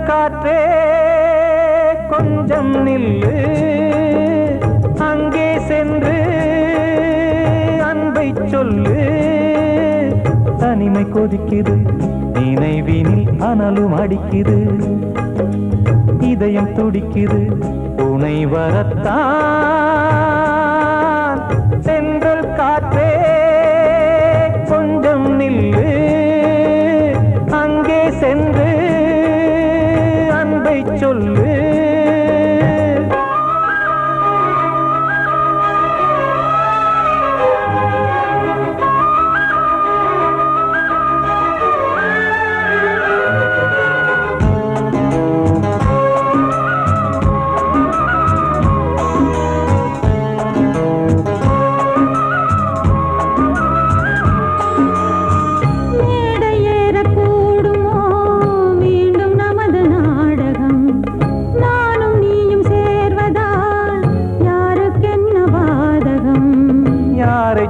காற்றே கொஞ்சம் நில்லு, அங்கே சென்று அன்பை சொல்லு. தனிமை கொதிக்குது, நினைவினில் அனலும் அடிக்குது, இதயம் துடிக்குது, துணை வரத்தான். சென்றல் காற்றே கொஞ்சம் நில்லு, அங்கே சென்று சொல்லு.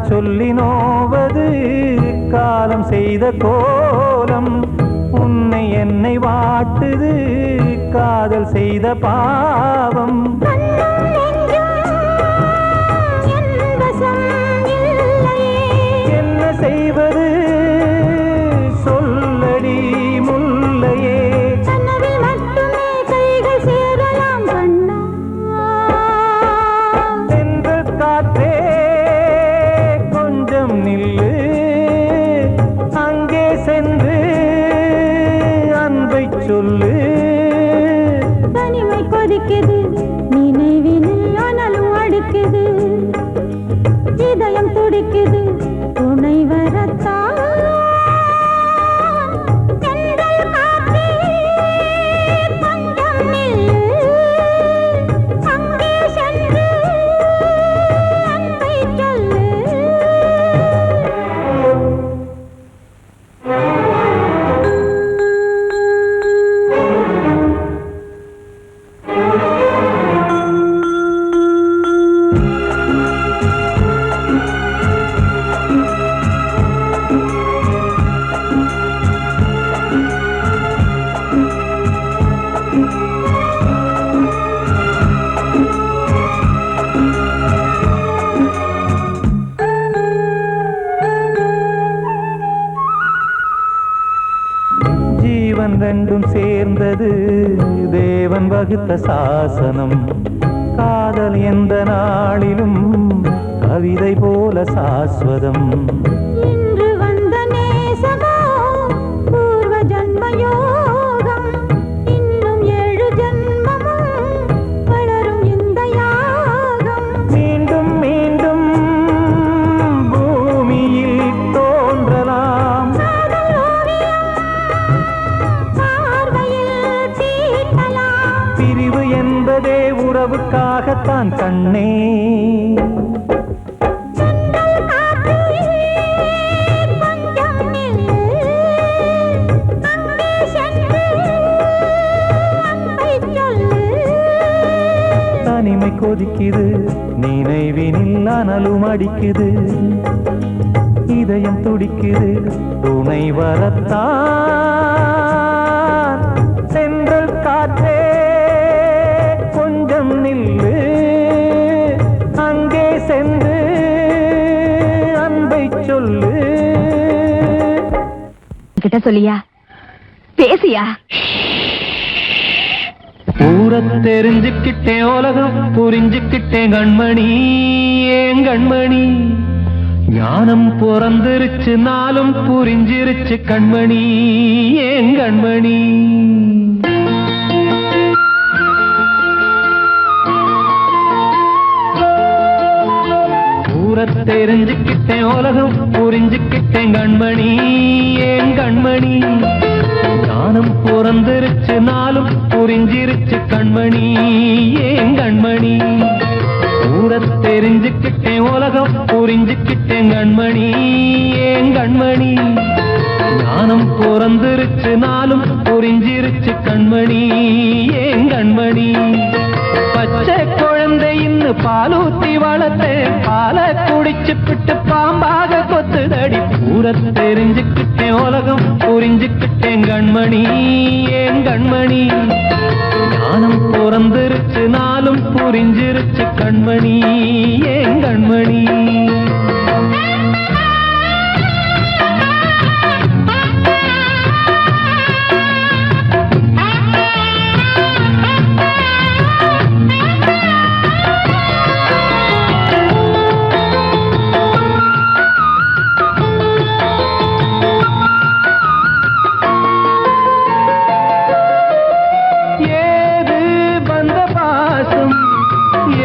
சொல்லி நோவது காலம் செய்த கோலம், உன்னை என்னை வாட்டுது காதல் செய்த பாவம். என்ன செய்வது சொல்லடி முல்லையே, சென்ற காற்றே நில்லு, அங்கே சென்று அன்பை சொல்லு. தனிமை கொதிக்குது, நினைவினில் அனலும் அடிக்குது, இதயம் துடிக்குது, துணை வரத்தான். ஜீவன் ரெண்டும் சேர்ந்தது தேவன் வகுத்த சாசனம். காதல் எந்த நாளிலும் கவிதை போல சாஸ்வதம். இன்று வந்த நேசமோ பூர்வ ஜன்ம யோகம், இன்னும் 7 ஜன்மமும் வளரும் இந்த யாகம். மீண்டும் மீண்டும் பூமியில் தோன்றலாம், பிரிவு என்பதே உறவுக்காகத்தான் கண்ணே. தனிமை கொதிக்குது, நினைவினில் அனலும் அடிக்குது, இதயம் துடிக்குது, துணை வரத்தான். சென்றல் காற்றே கொஞ்சம் நில்லு, அங்கே சென்று அன்பை சொல்லு. கிட்ட சொல்லியா, பேசியா? ஊரை தெரிஞ்சுக்கிட்டேன், உலகம் புரிஞ்சுக்கிட்டேன் கண்மணி, ஏன் கண்மணி. ஞானம் பிறந்திருச்சு, நாளும் புரிஞ்சிருச்சு கண்மணி, ஏன் கண்மணி. தெரிஞ்சுக்கிட்டேன் உலகம் புரிஞ்சுக்கிட்டேன் கண்மணி ஏன் கண்மணி ஞானம் பிறந்திருச்சு நாளும் புரிஞ்சிருச்சு கண்மணி ஏன் கண்மணி ஊரத் தெரிஞ்சுக்கிட்டேன் உலகம் புரிஞ்சுக்கிட்டேன் கண்மணி ஏன் கண்மணி ஞானம் பிறந்திருச்சு நாளும் புரிஞ்சிருச்சு கண்மணி ஏன் கண்மணி பச்சை குழந்தை இன்னும் பாலூத்தி வளர்த்தேன் பாலை குடிச்சு பிட்டு பாம்பாக கொத்துதடி ஊரத் தெரிஞ்சுக்கிட்டேன் உலகம் புரிஞ்சுக்கிட்டேன் கண்மணி ஏன் கண்மணி ஞானம் பிறந்திருச்சு நாளும் புரிஞ்சிருச்சு கண்மணி ஏன் கண்மணி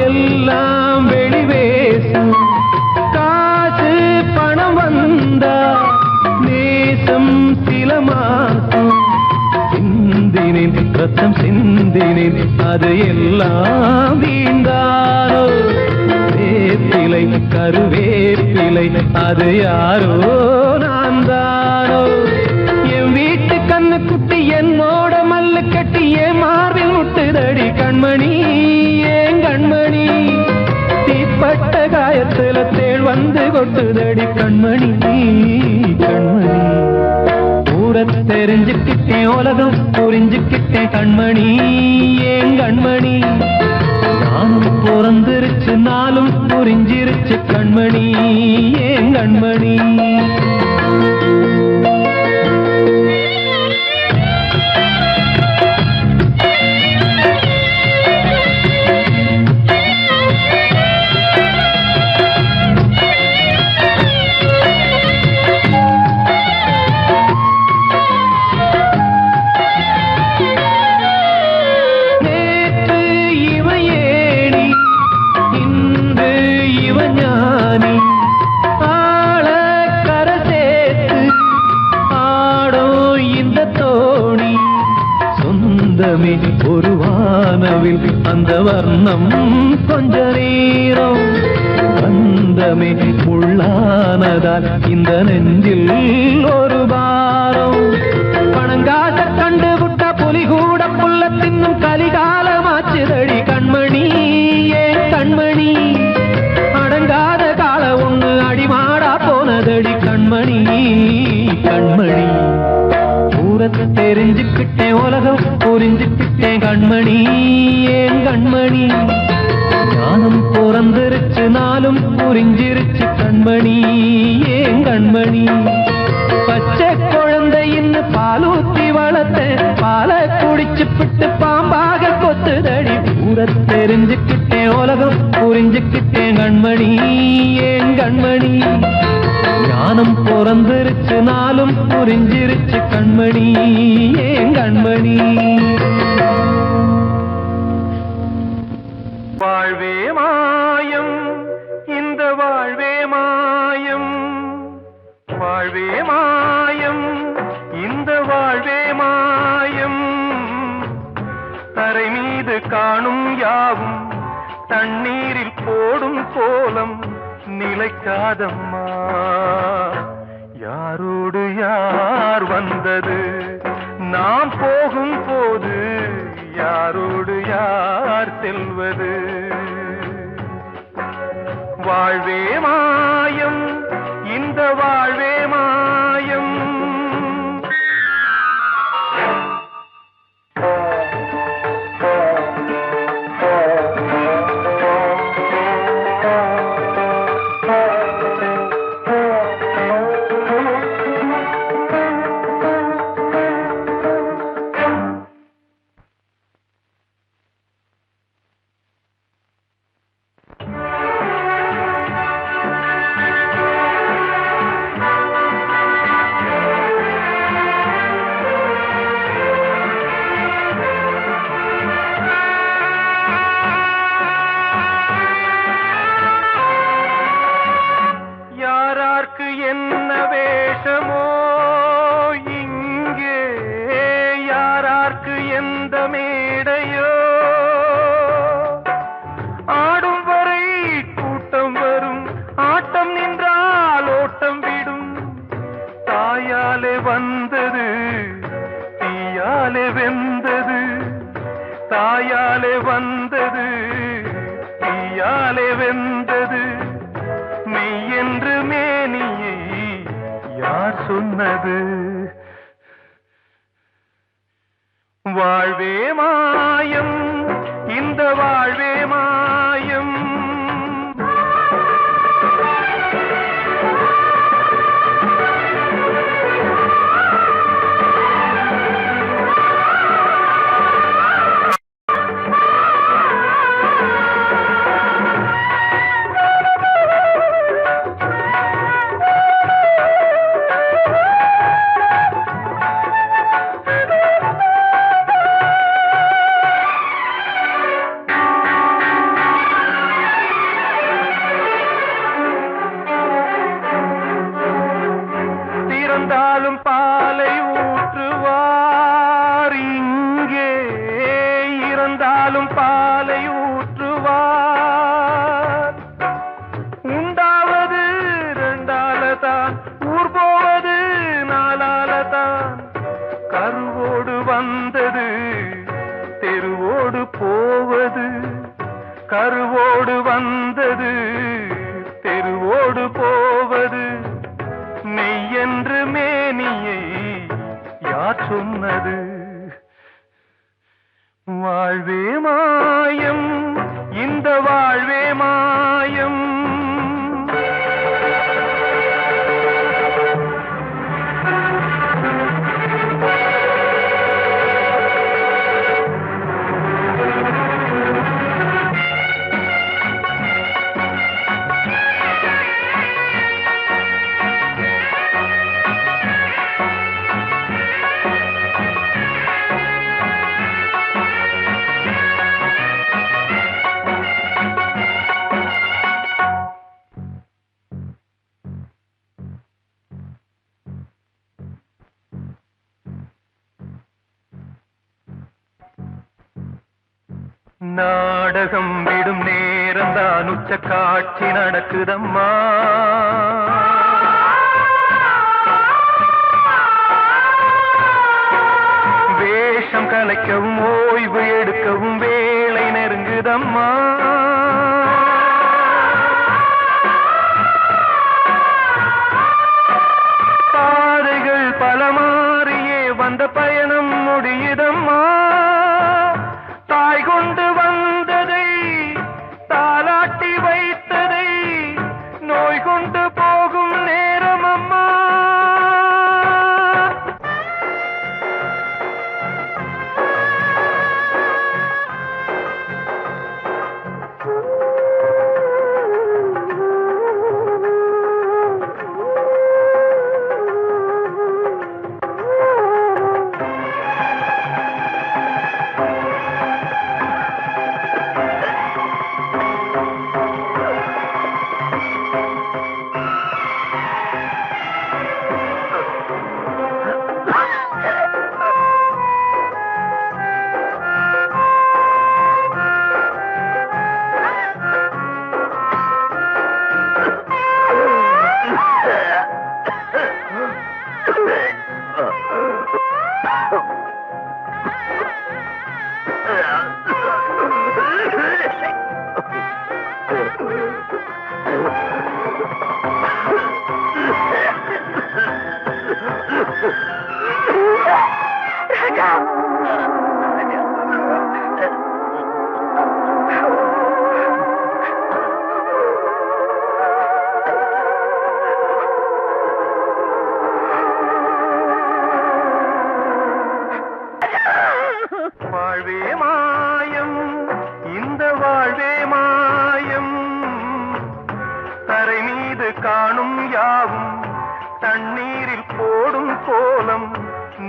எல்லாம் வெளிவேசம் காசு பணம் வந்தா நேசம் சில மாசம் சிந்தினேன் ரத்தம் சிந்தினேன் அது எல்லாம் வீண்டாரோ வேப்பிலை கருவேப்பிலை அது யாரோ நான் தானோ என் வீட்டு கண்ணு குட்டி என்னோட மல்லு கட்டி என் மார்பில் முட்டுதடி கண்மணி ஏன் கண்மணி தீப்பட்ட காயத்துல தேள் வந்து கொட்டுதடி கண்மணி கண்மணி ஊரத் தெரிஞ்சுக்கிட்டேன் உலகம் புரிஞ்சுக்கிட்டேன் கண்மணி ஏன் கண்மணி நானும் பிறந்திருச்சு நாளும் புரிஞ்சிருச்சு கண்மணி ஏன் கண்மணி ஒரு வானவில் அந்த வர்ணம் கொஞ்ச நேரம் பந்தமே முள்ளானதால் இந்த நெஞ்சில் ஒரு பாரம் பணங்காட்ட கண்டு விட்ட புலி கூட புல்ல தின்னும் கலிகாலமாச்சுதடி கண்மணி ஏன் கண்மணி அடங்காத கால ஒண்ணு அடிமாடா போனதடி கண்மணி கண்மணி ஊரத் தெரிஞ்சுக்கிட்டேன் உலகம் புரிஞ்சுக்கிட்டேன் கண்மணி ஏன் கண்மணி ஞானம் பிறந்திருச்சு நாளும் புரிஞ்சிருச்சு கண்மணி ஏன் கண்மணி பச்சை குழந்தை இன்னும் பாலூத்தி வளர்த்தேன் பாலை குடிச்சு பிட்டு பாம்பாக கொத்துதடி ஊரத் தெரிஞ்சுக்கிட்டேன் உலகம் புரிஞ்சுக்கிட்டேன் கண்மணி ஏன் கண்மணி ஞானம் பிறந்திருச்சு நாளும் புரிஞ்சிருச்சு கண்மணி ஏன் கண்மணி வாழ்வே மாயம் இந்த வாழ்வே மாயம் வாழ்வே மாயம் இந்த வாழ்வே மாயம் தரை மீது காணும் யாவும் தண்ணீரில் போடும் கோலம் நிலைக்காதம்மா யாரோடு யார் வந்தது நாம் போகும் போது யாரோடு யார் செல்வது வாழ்வே மாயம் இந்த வாழ்வே மாயம் தாயாலே வந்தது தீயாலே வெந்தது மெய் என்று மேனியை யார் சொன்னது வாழ்வே மாயம் இந்த வாழ்வே மாயம் இறந்தாலும் பாலை ஊற்றுவார் இங்கே இறந்தாலும் பாலை ஊற்றுவார் உண்டாவது ரெண்டாலதான் ஊர் போவது நாலாலதான் கருவோடு வந்தது தெருவோடு போவது கருவோடு வந்தது தெருவோடு போவது மெய் என்று மேனியை யார் சொன்னது வாழ்வே மாயம் இந்த வாழ்வே மாயம் நாடகம் விடும் நேரம் தான் உச்ச காட்சி நடக்குதம்மா வேஷம் கலைக்கவும் ஓய்வு எடுக்கவும் வேளை நெருங்குதம்மா பாதைகள் பல மாறியே வந்த பயணம் முடியுதம்மா தாய் கொண்டு வந்ததை தாலாட்டி வைத்ததை நோய் கொண்டு போகும் நேரம் அம்மா வாழ்வே மாயம் இந்த வாழ்வே மாயம் தரை மீது காணும் யாவும் தண்ணீரில் போடும் கோலம்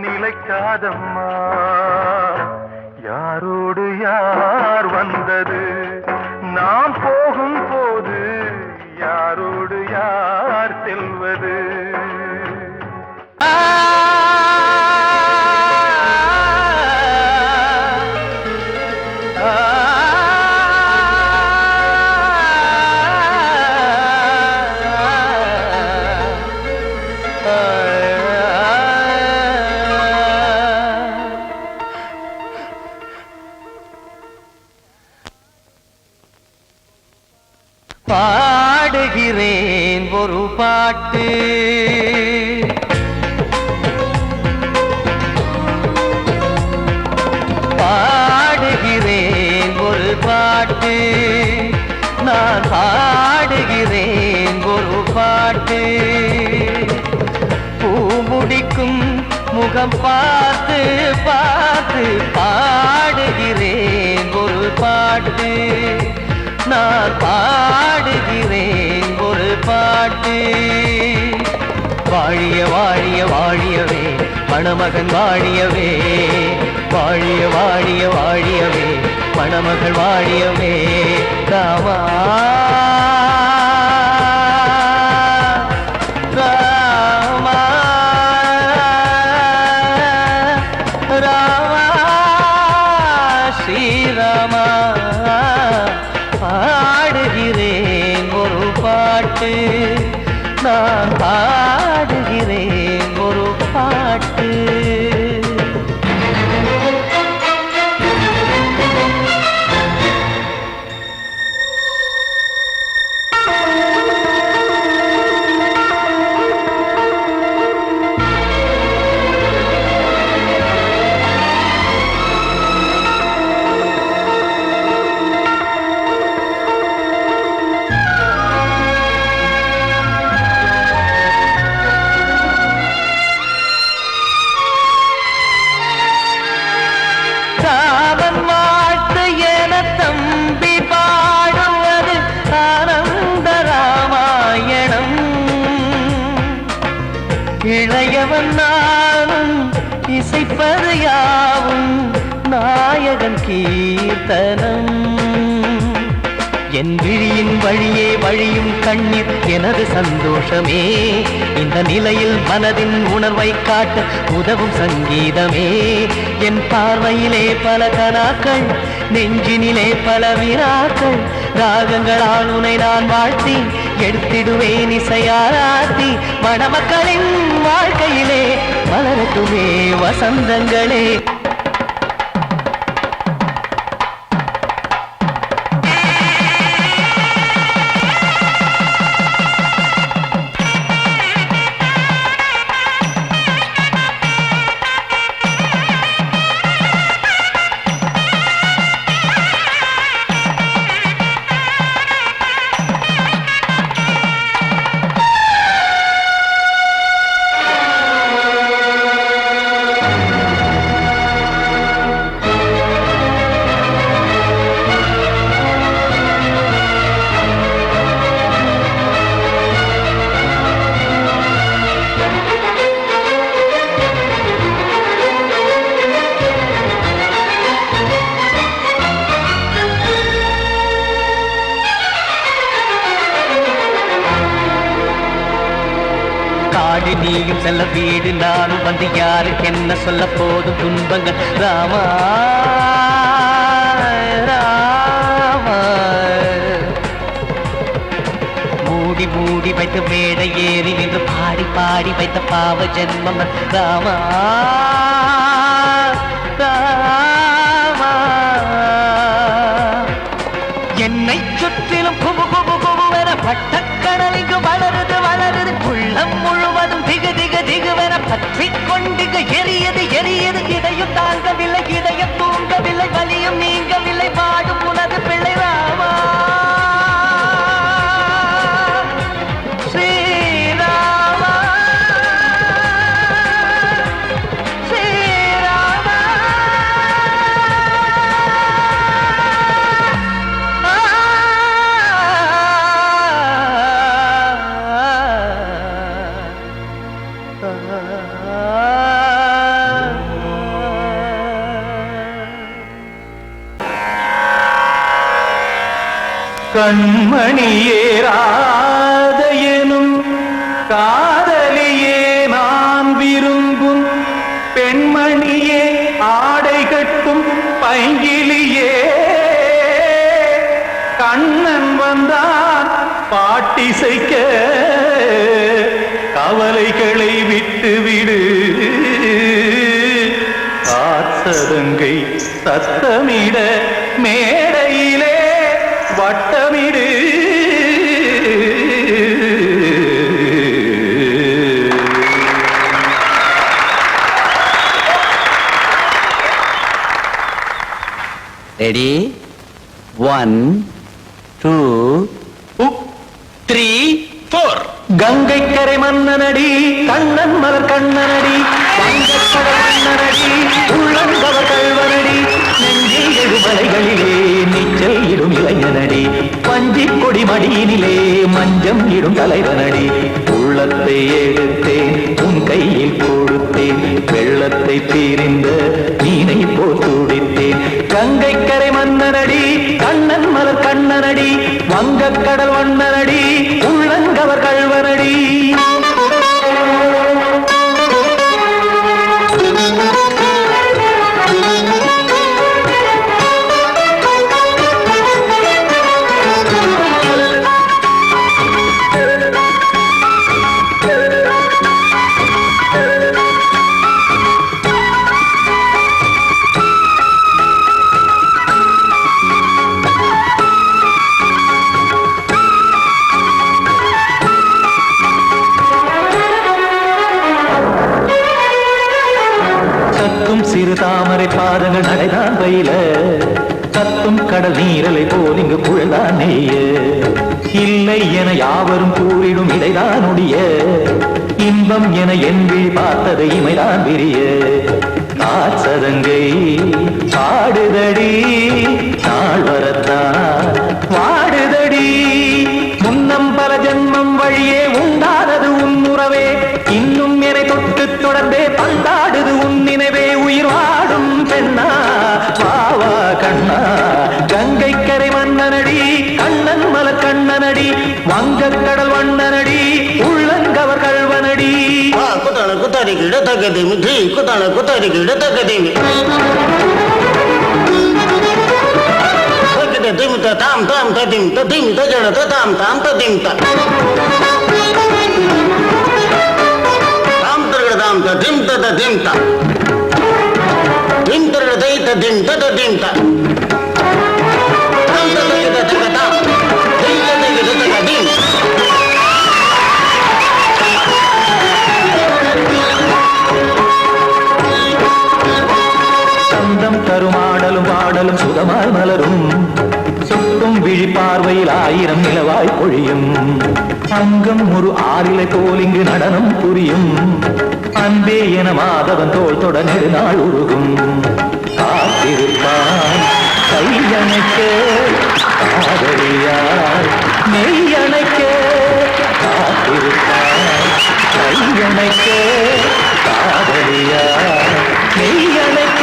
நிலைக்காதம்மா யாரோடு யார் வந்தது நாம் போகும் போது யாரோடு யார் செல்வது பாடுகிறேன் ஒரு பாட்டு பாடுகிறேன் ஒரு பாட்டு நான் பாடுகிறேன் ஒரு பாட்டு பூ முடிக்கும் முகம் பார்த்து பார்த்து பாடுகிறேன் ஒரு பாட்டு நான் பாடுகிறேன் ஒரு பாட்டு வாழிய வாழிய வாழியவே மணமகன் வாழியவே வாழிய வாழிய வாழியவே மணமகள் வாழியவே ராமா ராமா ராமா ஸ்ரீராமா பாடுகிறேன் ஒரு பாட்டு நான் பாடுகிறேன் ஒரு பாட்டு இளையவன் நானும் இசைப்பது யாவும் நாயகன் கீர்த்தனம் என் விழியின் வழியே வழியும் கண்ணீர் எனது சந்தோஷமே இந்த நிலையில் மனதின் உணர்வை காட்ட உதவும் சங்கீதமே என் பார்வையிலே பல கனாக்கள் நெஞ்சினிலே பல வினாக்கள் ராகங்களால் உனை நான் வாழ்த்தி எடுத்திடுவேன் இசையாராத்தி மணமக்களின் வாழ்க்கையிலே மலரட்டுமே வசந்தங்களே நீயும் செல்ல வீடு நானும் வந்து யாருக்கு என்ன சொல்ல போதும் துன்பங்கள் ராமா ராமா மூடி மூடி வைத்த மேடை ஏறி நின்று பாடி பாடி வைத்த பாவ ஜென்மம் ராமா ராமா என்னை சுற்றிலும் குபு குபு குபுவென பட்டக்கடல் இங்கு வளருது வளருது உள்ளம் முழுவதும் திகு திகு திகுவென பற்றி கொண்டு எரியது எரியது இதையும் தாங்கவில்லை இதையும் தூங்கவில்லை வலியும் நீங்கவில்லை பாடும் உனது பிள்ளை ராமா ஸ்ரீராமா ஸ்ரீராமா கண்மணியே ராதையனும் காதலியே நான் விரும்பும் பெண்மணியே ஆடை கட்டும் பைங்கிலியே கண்ணன் வந்தான் பாட்டிசைக்க கவலைகளை விட்டுவிடு காத்ததங்கை சத்தமிட மேடையிலே வட்டமிடு ரெடி 1 2 3 4 கங்கை கரை மன்னனடி கண்ணன் மலர் கண்ணனடி வங்கக்கடல் மன்னனடி உள்ளங்கவர் கள்வனடி நெஞ்சில் எழுமலைகளிலே நீச்சல் இடும் இளைஞனடி பஞ்சி கொடி மடியினிலே மஞ்சம் இடும் தலைவனடி உள்ளத்தை எடுத்தேன் உன் கையில் கொடுத்தேன் வெள்ளத்தை தீரிந்த மீனை போல் துடித்தேன் கங்கை கரை மன்னனடி கண்ணன் மலர் கண்ணனடி வங்கக்கடல் வண்ணனடி உள்ளங்கவர் கள்வனடி சிறு தாமரை பாதங்கள் நடைதான் பயில கத்தும் கடல் நீரலை போல் இங்கு குழல்தான் நெய்ய இல்லை என யாவரும் கூறிடும் இடைதான் உடைய இன்பம் என என்பில் பார்த்தது இமைதான் விரிய காசதங்கை பாடுதடி நாள் வரத்தான் வாடுதடி முன்னம் பல ஜன்மம் வழியே உண்டானது உன் உறவே இன்னும் என்னை தொட்டு தொடர்ந்தே பந்தாடுது உன் நினைவே உயிர் வாடும் பெண்ணா பாவா கண்ணா கங்கை கரை மன்னனடி கண்ணன் மலர் கண்ணனடி வங்கக்கடல் வண்ணனடி உள்ளங்கவர் கள்வனடி குத்தான குத்தாரிக்கு இடத்தக்கதேமி தி குத்தான குத்தாரிக்கு இடத்தக்கதேமி திம் தாம் தாம் ததிம் ததிம் தஜன தாம் தாம் ததிம் தாம் தாம் ததிம் ததிம் தாம் திம் தர தை ததிம் ததிம் தாம் தாம் ததிம் ததிம் தாம் திம் ததிம் ததிம் சந்தம் தருமாடலும் பாடலும் சுகமாய் மலரும் சுட்டும் விழி பார்வையில் ஆயிரம் நிலவாய் பொழியும் அங்கம் ஒரு ஆறிலை போல் இங்கு நடனம் புரியும் அன்பே என மாதவன் தோள் தொட நெடுநாள் உருகும் காத்திருப்பான் கையணைக்க காதலியார் மெய்யணைக்க காத்திருப்பான் கையணைக்க காதலியார் மெய்யணைக்க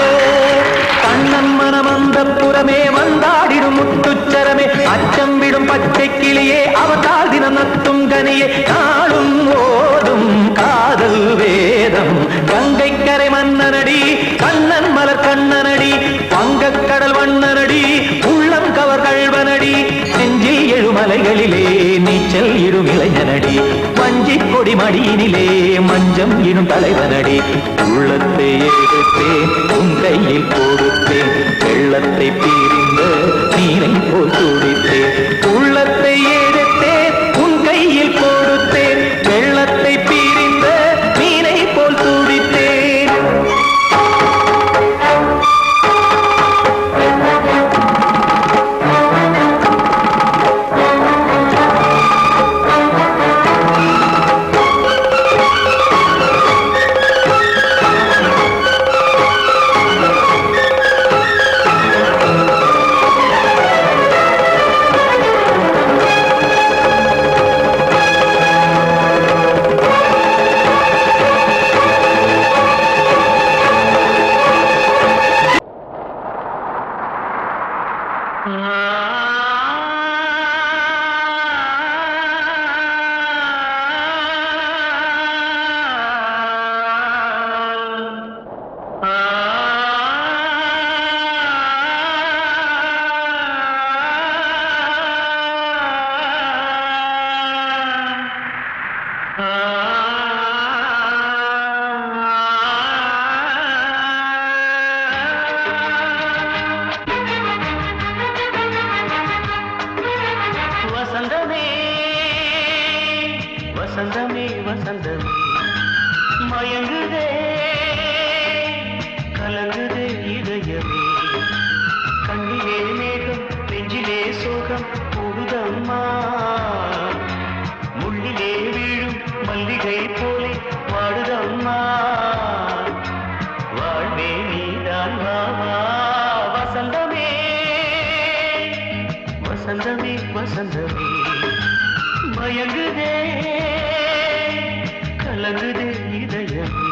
கண்ணன் மனமந்த புறமே வந்தாடிடும் முத்துச்சரமே அச்சம் விடும் பச்சை கிளியே அவதால் தினம் நத்தும் கனியே நாளும் ஓதும் காதல் வேதம் கங்கை கரை மன்னனடி கண்ணன் மலர் கண்ணனடி வங்கக்கடல் வண்ணனடி உள்ளம் கவர் கள்வனடி நெஞ்சில் எழுமலைகளிலே நீச்சல் இடும் இளைஞனடி வஞ்சி கொடி மடியினிலே மஞ்சம் இடும் தலைவனடி உள்ளத்தை எடுத்தேன் உன் கையில் கொடுத்தேன் வெள்ளத்தை பீரிந்த நீரை போல் துடித்தேன் உள்ளத்தை எடுத்தேன் உன் கையில் கொடுத்தேன் வெள்ளத்தை பீரிந்த நீரை போல் துடித்தேன் மயங்குதே கலங்குதே இதயமே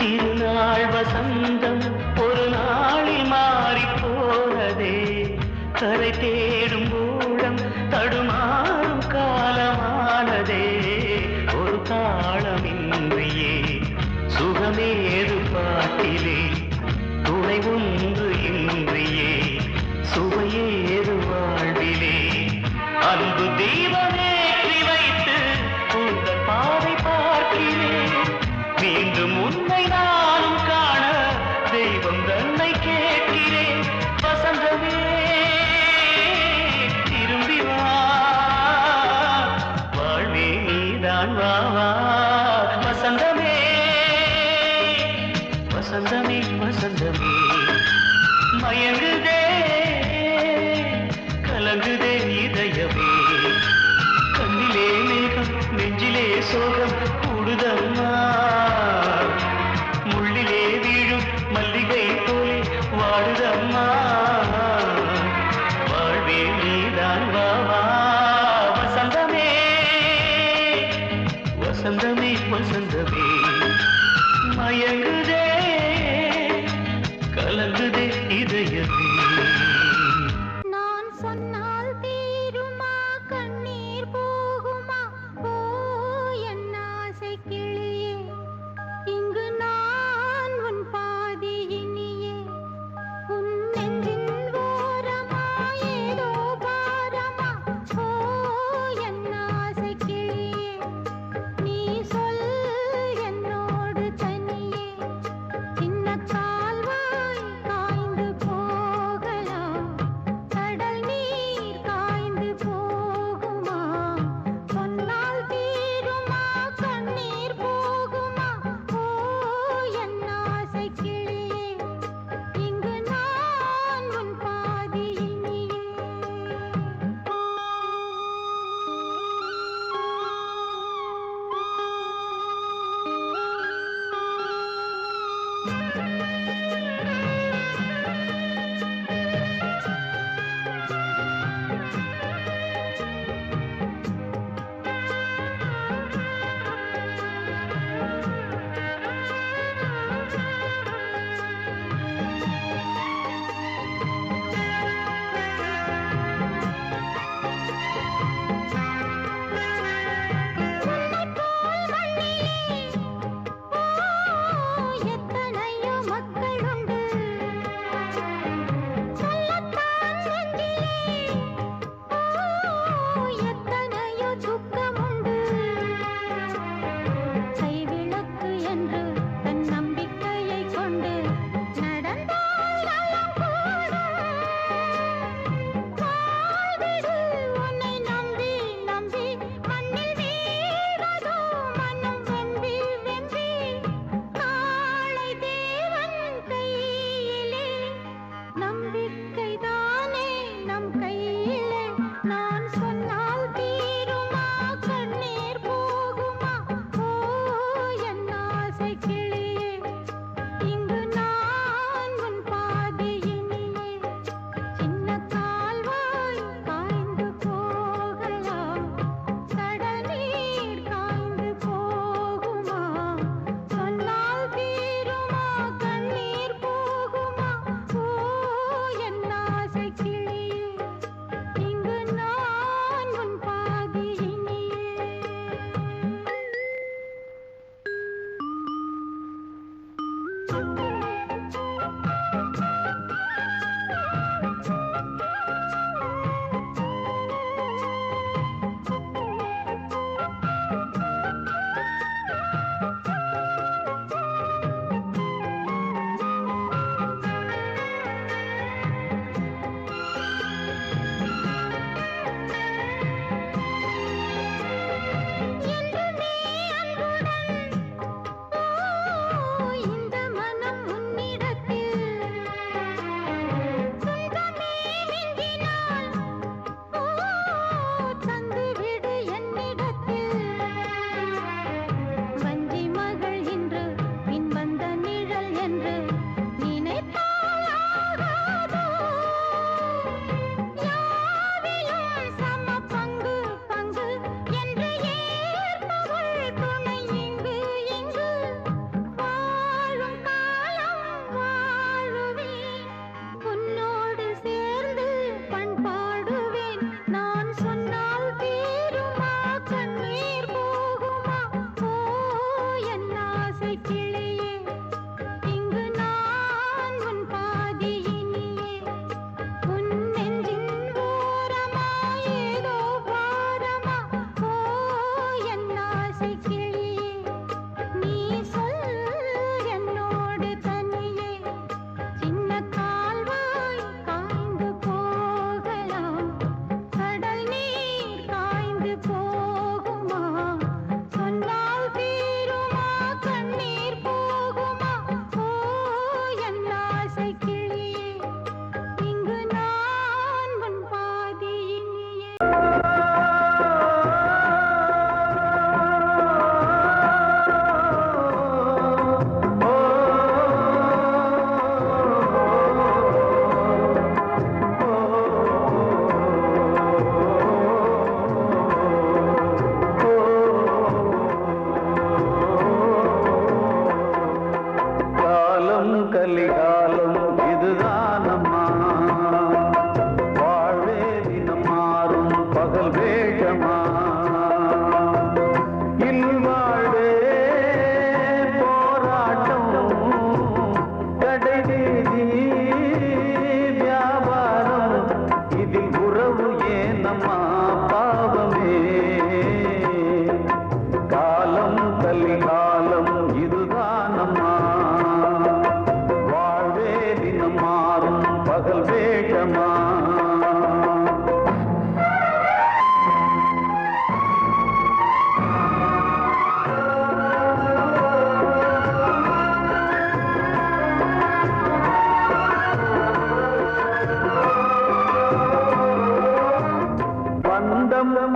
திருநாள் வசந்தம் ஒரு நாளில் மாறி போனதே கரை தேடும் ஊழம் தடுமாறும் காலமானதே ஒரு தாளமின்றியே சுகமேது பாட்டிலே துணை ஒன்று இன்றியே சுவையேது வாழ்விலே அன்பு தீபமேற்றி வைத்து உங்கள் பாதை பார்க்கிறேன் மீண்டும் உன்னை நானும் காண தெய்வம் தன்னை கேட்கிறேன் வசந்தமே திரும்பி வா வாழ்வே நீதான் வா வசந்தமே வசந்தமே வசந்தமே மயங்குதே கலங்குதே இதயமே கண்ணிலே மேகம் நெஞ்சிலே சோகம் கூடுதம்மா முள்ளிலே வீழும் மல்லிகை போலே வாடுதம்மா வாழ்வே நீதான் வா வசந்தமே வசந்தமே வசந்தமே மயங்குதே கலங்குதே இதயமே நான் சொன்னால் தீருமா கண்ணீர் போகுமா ஓ என் ஆசை கிளியே இங்கு நான் உன் பாதி இனியே உன் நெஞ்சின் ஓரமா ஏதோ பாரமா ஓ என் ஆசை கிளியே நீ சொல் என்னோடு தனியே சின்ன கால்வாய் காய்ந்து போகலாம் கடல் நீர் காய்ந்து போகுமா சொன்னால் தீருமா கண்ணீர் போகுமா ஓ என் ஆசை கிளியே இங்கு நான் உன் பாதி இனியே எத்தனையோ மக்கள் உண்டு சொல்லத்தான் நெஞ்சிலே எத்தனையோ துக்கம் உண்டு கைவிளக்கு என்று தன் நம்பிக்கையை கொண்டு நடந்தால் நலம் கூடும் வாழ்விடு உன்னை நம்பி நம்பி மண்ணில் வீழ்வதோ மனம் வெம்பி வெம்பி காளை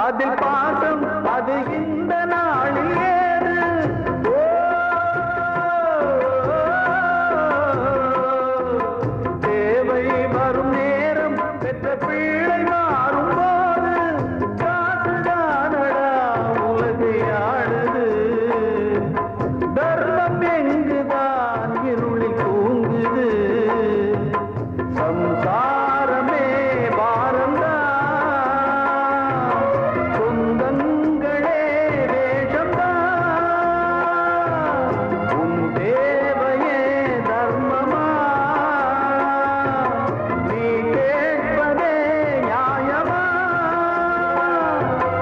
அதில் பாசம் அது இந்த நாளில் ஏது தேவை வரும் நேரம் பெற்ற பிள்ளை மாறும் போது காசுதானடா உலகை ஆடுது தர்மம் எங்குதான் இருளில் தூங்குது சம்சாரமே பாரம்தான் சொந்தங்களே வேஷம்தான் உன் தேவையே தர்மமா நீ கேட்பதே நியாயமா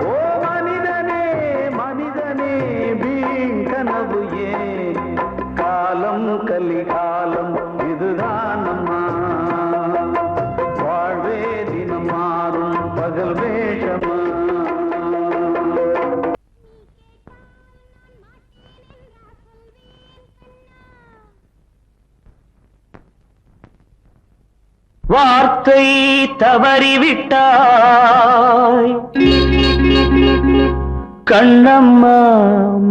ஓ மனிதனே மனிதனே வீண் கனவு ஏன் காலம் கலிகாலம் இதுதான் அம்மா வாழ்வே தினம் மாறும் பகல் வேஷமா வார்த்தை தவறிவிட்டாய் கண்ணம்மா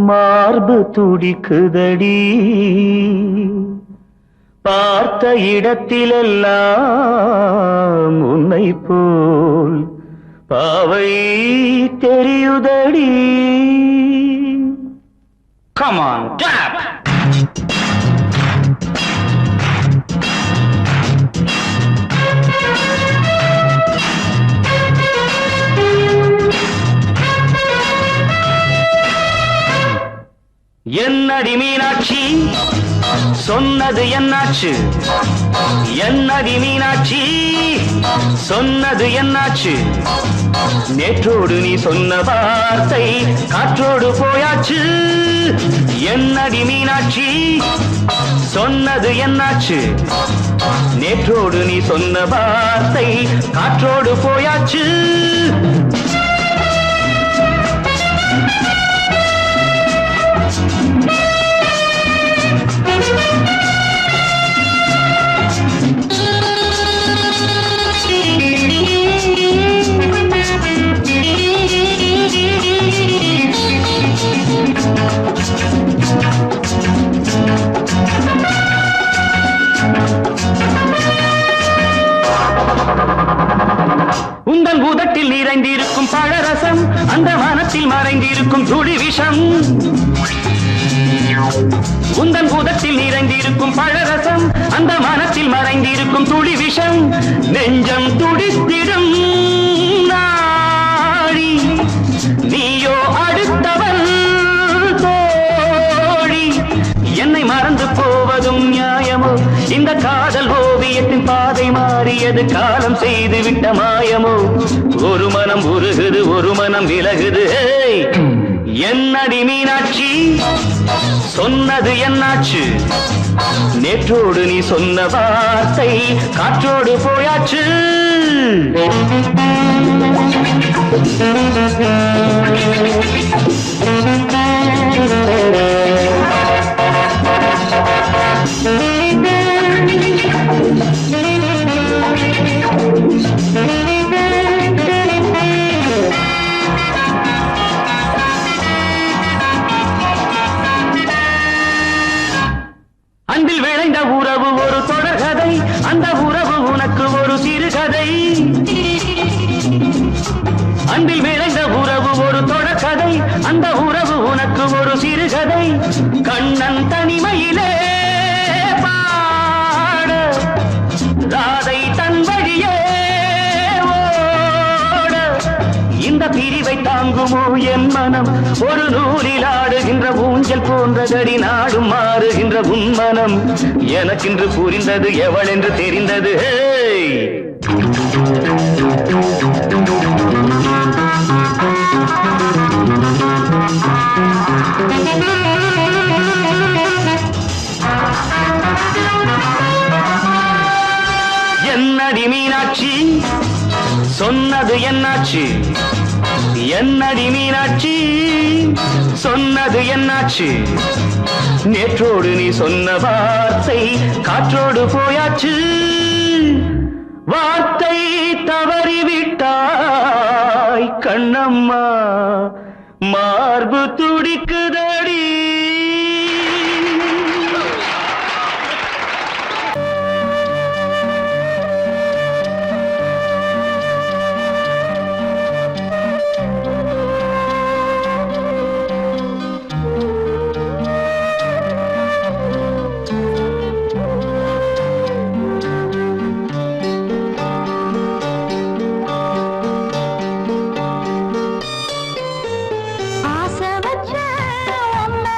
மார்பு துடிக்குதடி பார்த்த இடத்திலெல்லாம் உன்னை போல் பாவை தெரியுதடி Come on, tap! என்னடி மீனாட்சி சொன்னது என்னாச்சு என்னடி மீனாட்சி சொன்னது என்னாச்சு நேற்றோடு நீ சொன்ன வார்த்தை காற்றோடு போயாச்சு என்னடி மீனாட்சி சொன்னது என்னாச்சு நேற்றோடு நீ சொன்ன வார்த்தை காற்றோடு போயாச்சு உந்தன் உதட்டில் நிறைந்திருக்கும் பழரசம் அந்த மனத்தில் மறைந்திருக்கும் துளி விஷம் உந்தன் உதட்டில் நிறைந்திருக்கும் பழரசம் அந்த மனத்தில் மறைந்திருக்கும் துளி விஷம் நெஞ்சம் துடித்திடும் நாடி நீயோ அடுத்தவன் தோழி என்னை மறந்து போவதும் நியாயமோ இந்த காதல் ஓவியத்தின் பாதை மாறியது காலம் செய்து விட்ட மாயமோ ஒரு மனம் உருகுது ஒரு மனம் விலகுது என்னடி மீனாட்சி சொன்னது என்னாச்சு நேற்றோடு நீ சொன்ன வார்த்தை காற்றோடு போயாச்சு அன்பில் விளைந்த உறவு ஒரு தொடர்கதை அந்த உறவு உனக்கு ஒரு சிறுகதை அன்பில் விளைந்த உறவு ஒரு தொடர்கதை அந்த உறவு உனக்கு ஒரு சிறுகதை கண்ணன் தனிமையிலே பாட ராதை தன் வழியே ஓட இந்த பிரிவை தாங்குமோ என் மனம் ஒரு நூலில் ஆடுகின்ற ஊஞ்சல் போன்றதடி நாடும் மாறுகின்ற உன் மனம் எனக்கென்று புரிந்தது எவள் என்று தெரிந்தது என்னடி மீனாட்சி சொன்னது என்னாச்சு என்னடி மீனாட்சி சொன்னது என்னாச்சு நேற்றோடு நீ சொன்ன வார்த்தை காற்றோடு போயாச்சு வார்த்தை தவறிவிட்டாய் கண்ணம்மா மார்பு துடிக்குதடி. ஆசை வச்ச உன்னை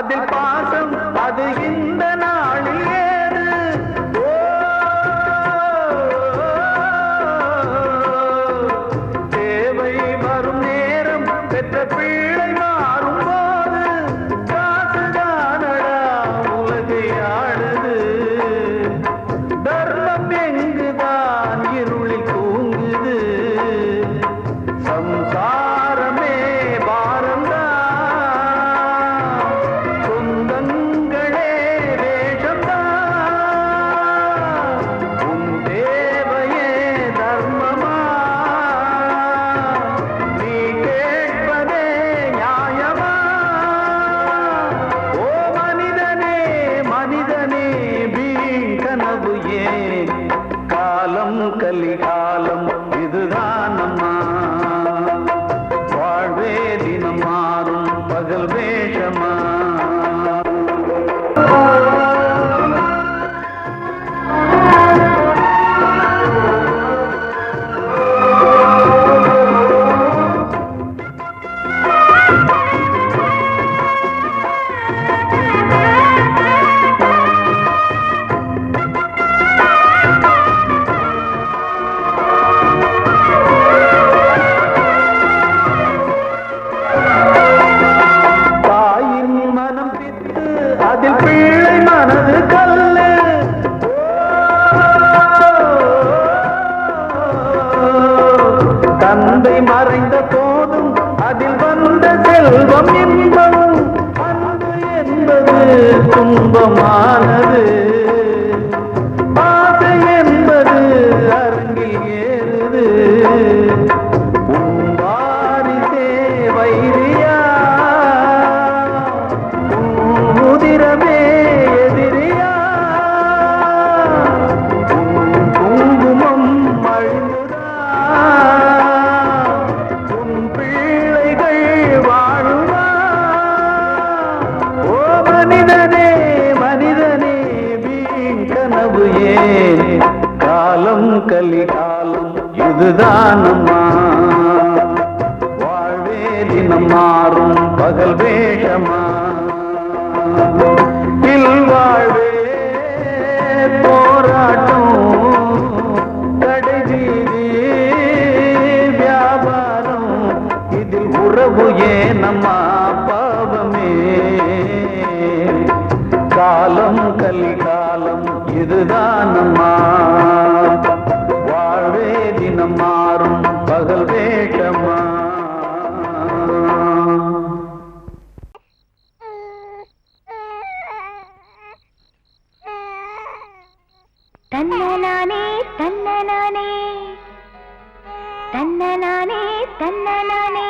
அதில் பாசம் அது இந்த நாளில் ஏது ஓ, தேவை வரும் நேரம் பெற்ற பிள்ளை மாறும் போது காசுதானடா உலகை ஆடுது தர்மம் எங்குதான் இருளில் தூங்குது சம்சாரமே பாரந்தா சொந்தங்களே வேஷந்தா உன் தேவையே தர்மமா நீ கேட்பதே நியாயமா ஓ மனிதனே மனிதனே வீண் கனவு ஏன் காலம் கலிகாலம் இதுதான் அம்மா வாழ்வே தினம் மாறும் பகல் வேஷமா தாயின் மனம் பித்து அதில் பிள்ளை மனது கல்லு தந்தை மறைந்த போதும் அதில் வந்த செல்வம் இன்பம் அன்பு என்பது துன்பமானது ஆசை என்பது அரங்கில் ஏறுது உன் வாரிசே வைரியா உன் உதிரமே எதிரியா உன் குங்குமம் அழிந்துதா உன் பிள்ளைகள் வாழுமா ஓ மனிதனே மனிதனே வீண் கனவு ஏன் காலம் கலிகாலம் இதுதான் அம்மா வாழ்வே தினம் மாறும் பகல் வேஷமா இல்வாழ்வே போராட்டம் கடைவீதி வியாபாரம் இதில் உறவு ஏனம்மா பாவமே காலம் கலிகாலம் இதுதான் அம்மா வாழ்வே தினம் மாறும் பகல் வேஷமா தன்னனானே தன்னனானே தன்னனானே தன்னனானே